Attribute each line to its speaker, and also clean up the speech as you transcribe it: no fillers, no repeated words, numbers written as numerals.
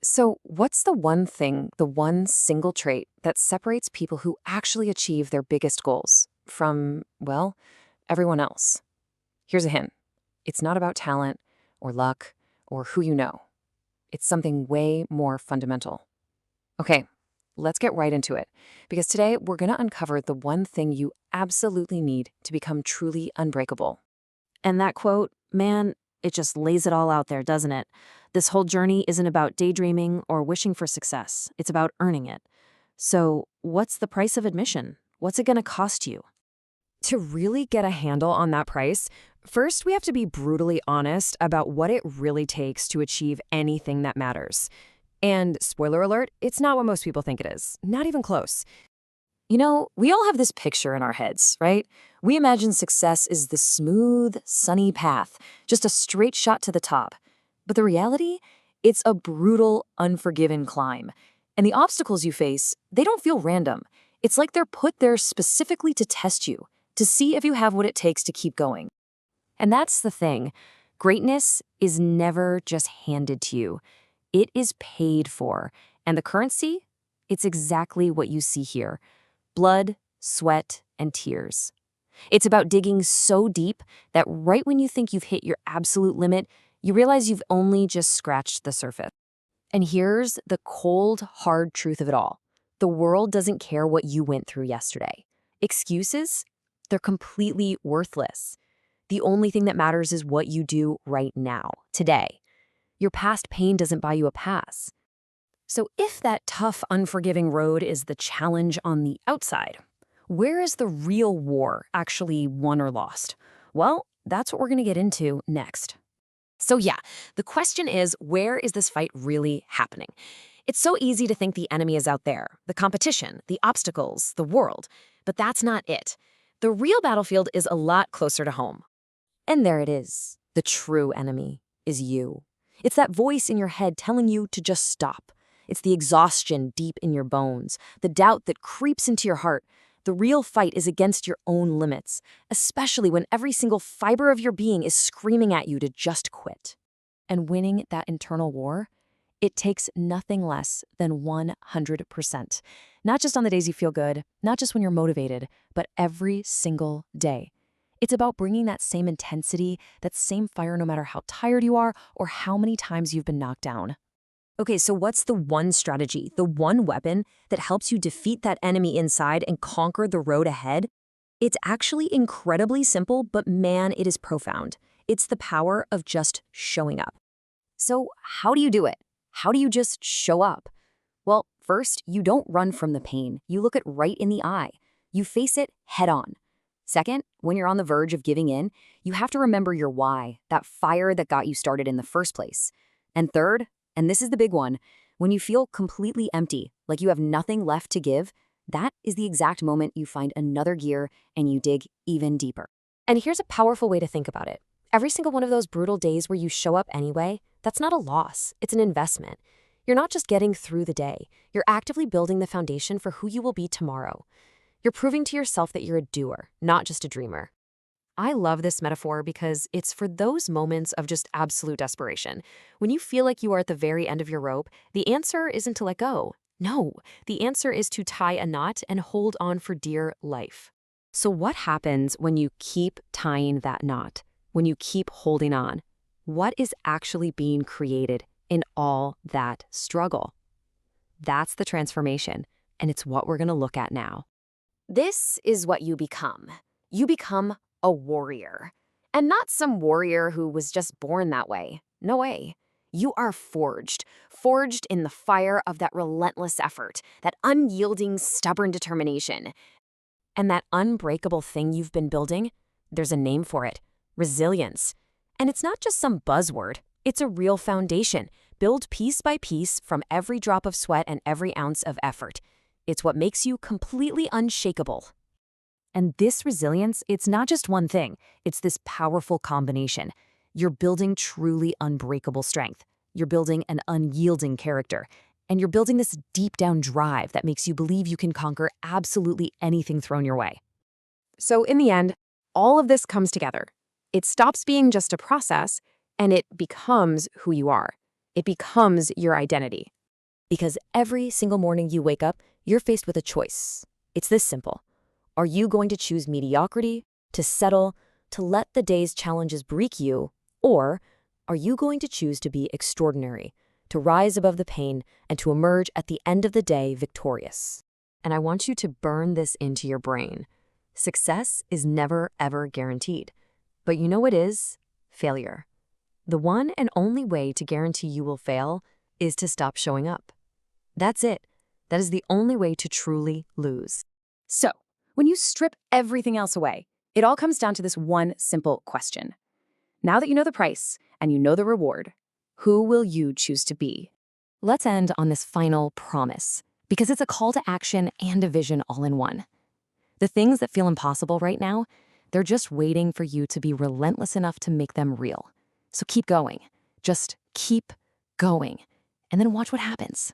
Speaker 1: So, what's the one thing, the one single trait that separates people who actually achieve their biggest goals from, well, everyone else? Here's a hint. It's not about talent or luck or who you know. It's something way more fundamental. Okay, let's get right into it, because today we're going to uncover the one thing you absolutely need to become truly unbreakable.
Speaker 2: And that quote, man, it just lays it all out there, doesn't it? This whole journey isn't about daydreaming or wishing for success. It's about earning it. So, what's the price of admission? What's it going to cost you?
Speaker 1: To really get a handle on that price, first we have to be brutally honest about what it really takes to achieve anything that matters. And spoiler alert, it's not what most people think it is. Not even close. You know, we all have this picture in our heads, right? We imagine success is the smooth, sunny path, just a straight shot to the top. But the reality? It's a brutal, unforgiving climb. And the obstacles you face, they don't feel random. It's like they're put there specifically to test you, to see if you have what it takes to keep going. And that's the thing. Greatness is never just handed to you. It is paid for. And the currency? It's exactly what you see here. Blood, sweat, and tears. It's about digging so deep that right when you think you've hit your absolute limit, you realize you've only just scratched the surface. And here's the cold, hard truth of it all. The world doesn't care what you went through yesterday. Excuses? They're completely worthless. The only thing that matters is what you do right now, today. Your past pain doesn't buy you a pass. So if that tough, unforgiving road is the challenge on the outside, where is the real war actually won or lost? Well, that's what we're going to get into next. So yeah, the question is, where is this fight really happening? It's so easy to think the enemy is out there, the competition, the obstacles, the world. But that's not it. The real battlefield is a lot closer to home. And there it is. The true enemy is you. It's that voice in your head telling you to just stop. It's the exhaustion deep in your bones, the doubt that creeps into your heart. The real fight is against your own limits, especially when every single fiber of your being is screaming at you to just quit. And winning that internal war, it takes nothing less than 100%. Not just on the days you feel good, not just when you're motivated, but every single day. It's about bringing that same intensity, that same fire no matter how tired you are or how many times you've been knocked down. Okay, so what's the one strategy, the one weapon that helps you defeat that enemy inside and conquer the road ahead? It's actually incredibly simple, but man, it is profound. It's the power of just showing up. So how do you do it? How do you just show up? Well, first, you don't run from the pain. You look it right in the eye. You face it head on. Second, when you're on the verge of giving in, you have to remember your why, that fire that got you started in the first place. And third, and this is the big one, when you feel completely empty, like you have nothing left to give, that is the exact moment you find another gear and you dig even deeper. And here's a powerful way to think about it. Every single one of those brutal days where you show up anyway, that's not a loss, it's an investment. You're not just getting through the day, you're actively building the foundation for who you will be tomorrow. You're proving to yourself that you're a doer, not just a dreamer. I love this metaphor because it's for those moments of just absolute desperation. When you feel like you are at the very end of your rope, the answer isn't to let go. No, the answer is to tie a knot and hold on for dear life. So what happens when you keep tying that knot? When you keep holding on? What is actually being created in all that struggle? That's the transformation, and it's what we're going to look at now. This is what you become. You become a warrior. And not some warrior who was just born that way. No way. You are forged in the fire of that relentless effort, that unyielding, stubborn determination. And that unbreakable thing you've been building, there's a name for it, resilience. And it's not just some buzzword, it's a real foundation, built piece by piece from every drop of sweat and every ounce of effort. It's what makes you completely unshakable. And this resilience, it's not just one thing. It's this powerful combination. You're building truly unbreakable strength. You're building an unyielding character. And you're building this deep down drive that makes you believe you can conquer absolutely anything thrown your way. So in the end, all of this comes together. It stops being just a process, and it becomes who you are. It becomes your identity.
Speaker 3: Because every single morning you wake up, you're faced with a choice. It's this simple. Are you going to choose mediocrity, to settle, to let the day's challenges break you, or are you going to choose to be extraordinary, to rise above the pain, and to emerge at the end of the day victorious?
Speaker 1: And I want you to burn this into your brain. Success is never, ever guaranteed. But you know what is? Failure. The one and only way to guarantee you will fail is to stop showing up. That's it. That is the only way to truly lose.
Speaker 4: So, when you strip everything else away, it all comes down to this one simple question. Now that you know the price and you know the reward, who will you choose to be?
Speaker 1: Let's end on this final promise, because it's a call to action and a vision all in one. The things that feel impossible right now, they're just waiting for you to be relentless enough to make them real. So keep going. Just keep going. And then watch what happens.